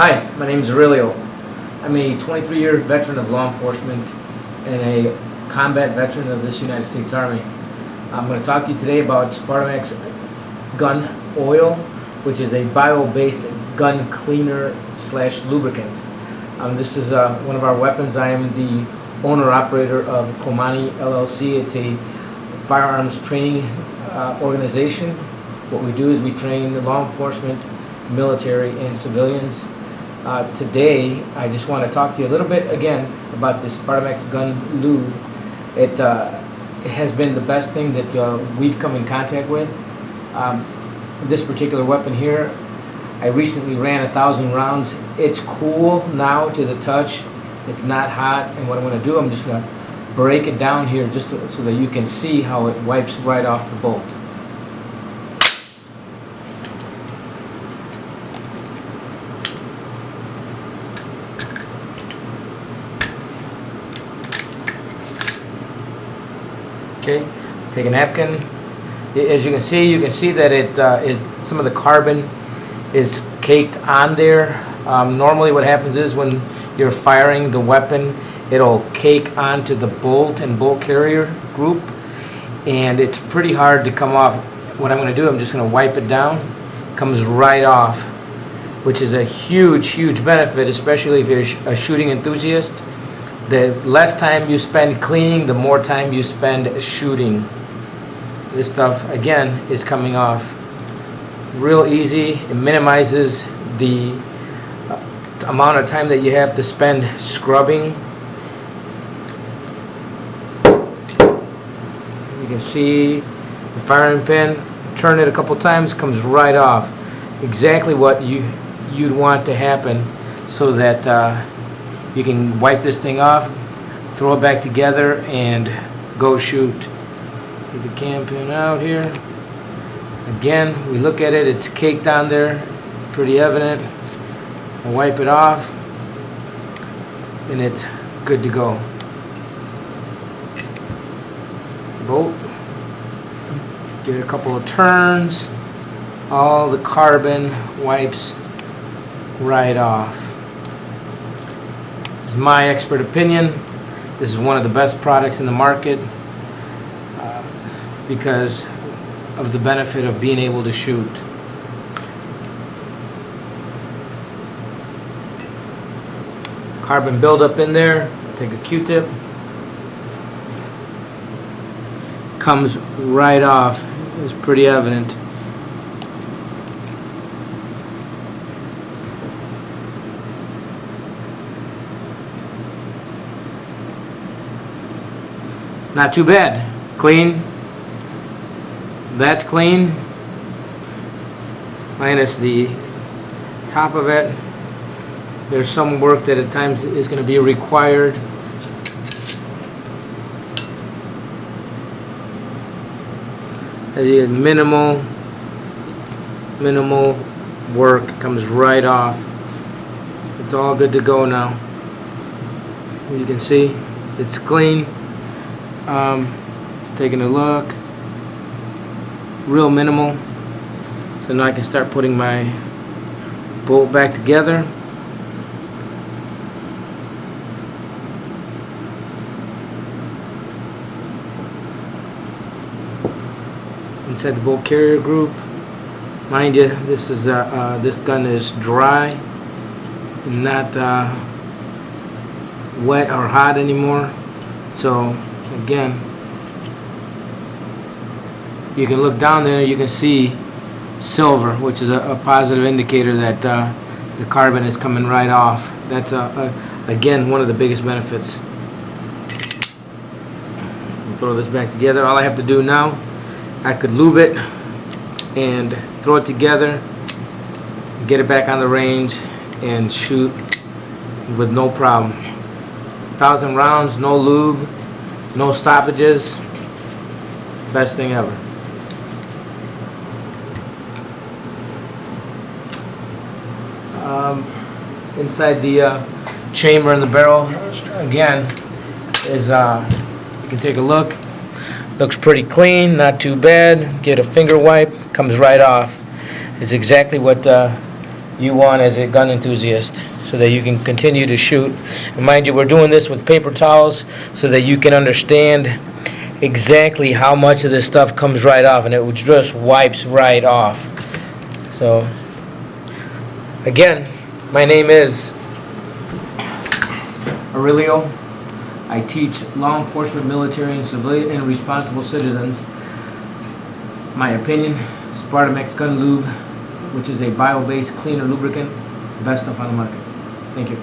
Hi, my name is Aurelio. I'm a 23-year veteran of law enforcement and a combat veteran of this United States Army. I'm going to talk to you today about SpartaMax Gun Oil, which is a bio-based gun cleaner / lubricant. This is one of our weapons. I am the owner-operator of COMANI LLC. It's a firearms training organization. What we do is we train law enforcement, military, and civilians. Today, I just want to talk to you a little bit again about this SpartaMax Gun Lube. It has been the best thing that we've come in contact with. This particular weapon here, I recently ran 1,000 rounds. It's cool now to the touch. It's not hot, and what I'm going to do, I'm just going to break it down here just so that you can see how it wipes right off the bolt. Okay, take a napkin. As you can see that it is some of the carbon is caked on there. Normally what happens is when you're firing the weapon, it'll cake onto the bolt and bolt carrier group, and it's pretty hard to come off. What I'm going to do, I'm just going to wipe it down. It comes right off, which is a huge benefit, especially if you're a shooting enthusiast. The less time you spend cleaning, the more time you spend shooting. This stuff, again, is coming off real easy. It minimizes the amount of time that you have to spend scrubbing. You can see the firing pin. Turn it a couple times, comes right off. Exactly what you'd want to happen, so that you can wipe this thing off, throw it back together, and go shoot. Get the cam pin out here. Again, we look at it, it's caked on there, pretty evident. I wipe it off, and it's good to go. Bolt. Give it a couple of turns. All the carbon wipes right off. It's my expert opinion. This is one of the best products in the market because of the benefit of being able to shoot. Carbon buildup in there. Take a Q-tip. Comes right off. It's pretty evident. Not too bad. Clean. That's clean. Minus the top of it. There's some work that at times is going to be required. Minimal work. Comes right off. It's all good to go now. As you can see, it's clean. Taking a look, real minimal. So now I can start putting my bolt back together. Inside the bolt carrier group. Mind you, this is this gun is dry and not wet or hot anymore. So again, you can look down there, you can see silver, which is a positive indicator that the carbon is coming right off. That's again one of the biggest benefits. I'll throw this back together. All I have to do now, I could lube it and throw it together, get it back on the range, and shoot with no problem. 1,000 rounds, no lube, no stoppages. Best thing ever. Inside the chamber in the barrel, again, is you can take a look. Looks pretty clean, not too bad. Get a finger wipe, comes right off. It's exactly what you want as a gun enthusiast so that you can continue to shoot. And mind you, we're doing this with paper towels so that you can understand exactly how much of this stuff comes right off, and it just wipes right off. So again, my name is Aurelio. I teach law enforcement, military, and civilian and responsible citizens. My opinion, SpartaMax Gun Lube, which is a bio-based cleaner lubricant. It's the best stuff on the market. Thank you.